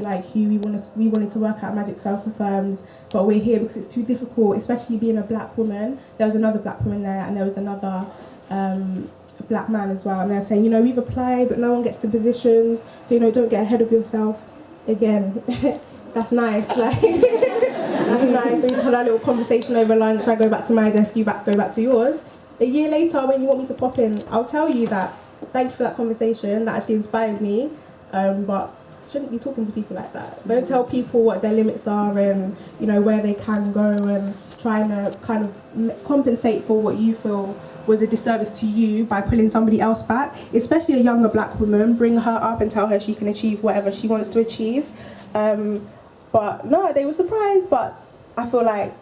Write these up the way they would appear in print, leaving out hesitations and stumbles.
like who we wanted to work at Magic Circle firms, but we're here because it's too difficult, especially being a black woman. There was another black woman there, and there was another black man as well, and they're saying, we've applied, but no one gets the positions, so don't get ahead of yourself. Again, that's nice, like that's nice. So we just had our little conversation over lunch. I go back to my desk, you go back to yours. A year later, when you want me to pop in, I'll tell you that. Thank you for that conversation. That actually inspired me. But shouldn't be talking to people like that. Don't tell people what their limits are and where they can go, and trying to kind of compensate for what you feel was a disservice to you by pulling somebody else back, especially a younger black woman. Bring her up and tell her she can achieve whatever she wants to achieve. But no, they were surprised, but I feel like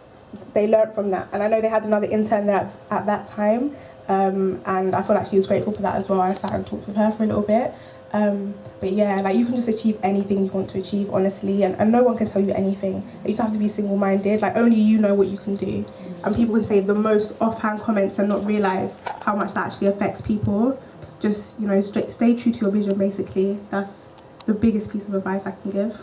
they learnt from that. And I know they had another intern there at that time, and I feel like she was grateful for that as well. I sat and talked with her for a little bit. But yeah, like you can just achieve anything you want to achieve, honestly, and no one can tell you anything. You just have to be single-minded, like only you know what you can do. And people can say the most offhand comments and not realise how much that actually affects people. Just, stay true to your vision, basically. That's the biggest piece of advice I can give.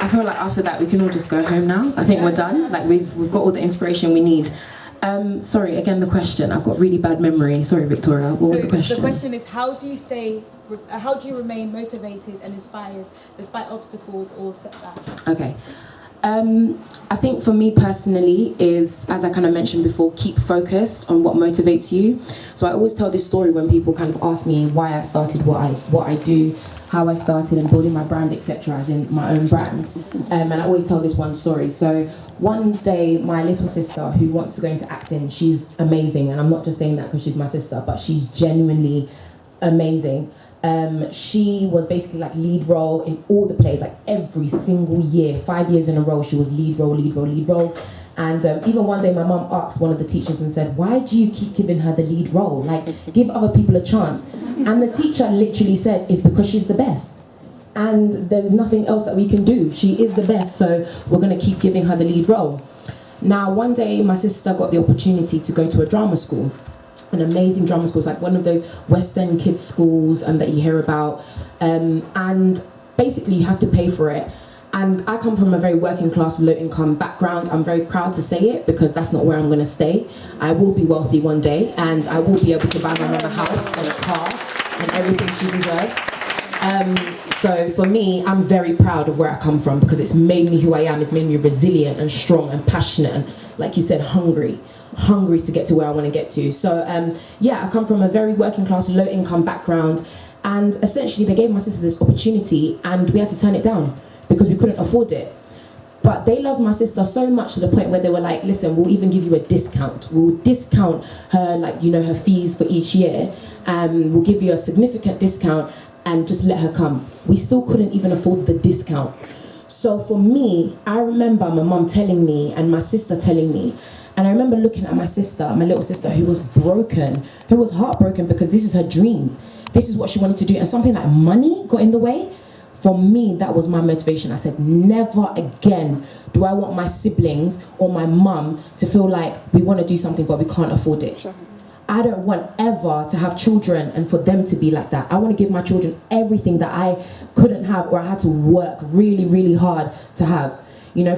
I feel like after that we can all just go home now. I think we're done. Like we've got all the inspiration we need. Sorry, again the question. I've got really bad memory. Sorry, Victoria. What was the question? The question is, how do you remain motivated and inspired despite obstacles or setbacks? Okay. I think for me personally is, as I kind of mentioned before, keep focused on what motivates you. So I always tell this story when people kind of ask me why I started what I do, how I started and building my brand, etc., as in my own brand. And I always tell this one story. So one day, my little sister, who wants to go into acting, she's amazing, and I'm not just saying that because she's my sister, but she's genuinely amazing. She was basically like lead role in all the plays, like every single year, 5 years in a row, she was lead role. And even one day my mum asked one of the teachers and said, why do you keep giving her the lead role? Like, give other people a chance. And the teacher literally said, it's because she's the best. And there's nothing else that we can do. She is the best, so we're gonna keep giving her the lead role. Now, one day my sister got the opportunity to go to a drama school. An amazing drama school. It's like one of those West End kids schools that you hear about. And basically you have to pay for it. And I come from a very working class, low income background. I'm very proud to say it because that's not where I'm gonna stay. I will be wealthy one day and I will be able to buy my mum a house and a car and everything she deserves. So for me, I'm very proud of where I come from because it's made me who I am. It's made me resilient and strong and passionate and, like you said, hungry to get to where I want to get to. So yeah, I come from a very working class, low income background, and essentially they gave my sister this opportunity and we had to turn it down because we couldn't afford it. But they loved my sister so much to the point where they were like, listen, we'll even give you a discount. We'll discount her, like, her fees for each year. We'll give you a significant discount and just let her come. We still couldn't even afford the discount. So for me, I remember my mum telling me and my sister telling me, and I remember looking at my sister, my little sister, who was broken, who was heartbroken because this is her dream. This is what she wanted to do, and something like money got in the way. For me, that was my motivation. I said, never again do I want my siblings or my mum to feel like we want to do something but we can't afford it. Sure. I don't want ever to have children and for them to be like that. I want to give my children everything that I couldn't have or I had to work really, really hard to have.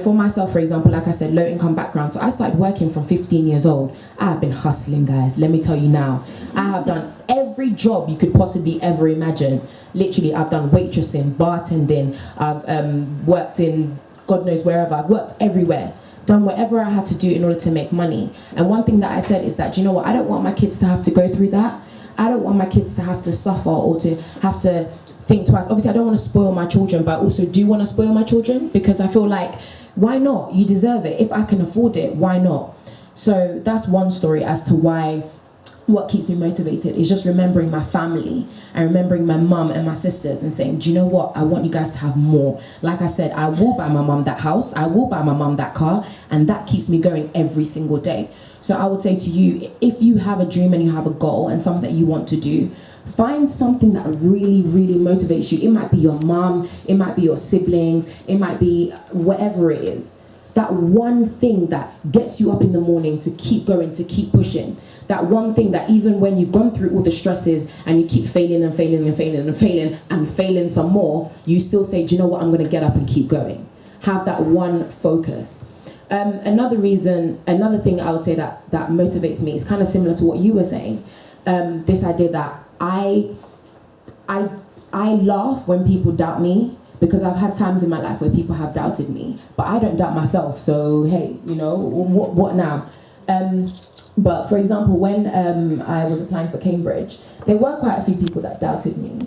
For myself, for example, like I said, low income background. So I started working from 15 years old. I have been hustling, guys. Let me tell you now. I have done every job you could possibly ever imagine. Literally, I've done waitressing, bartending. I've worked in God knows wherever. I've worked everywhere. Done whatever I had to do in order to make money. And one thing that I said is that, you know what, I don't want my kids to have to go through that. I don't want my kids to have to suffer or to have to think twice. Obviously, I don't want to spoil my children, but I also do want to spoil my children because I feel like, why not? You deserve it. If I can afford it, why not? So that's one story as to why, what keeps me motivated is just remembering my family and remembering my mum and my sisters and saying, do you know what? I want you guys to have more. Like I said, I will buy my mum that house. I will buy my mum that car. And that keeps me going every single day. So I would say to you, if you have a dream and you have a goal and something that you want to do, find something that really, really motivates you. It might be your mum, it might be your siblings, it might be whatever it is. That one thing that gets you up in the morning to keep going, to keep pushing. that one thing that even when you've gone through all the stresses and you keep failing and failing and failing and failing and failing some more, you still say, do you know what, I'm going to get up and keep going. Have that one focus. Another thing I would say that motivates me is kind of similar to what you were saying. This idea that I laugh when people doubt me, because I've had times in my life where people have doubted me, but I don't doubt myself. So hey, you know, what now? But for example, when I was applying for Cambridge, there were quite a few people that doubted me.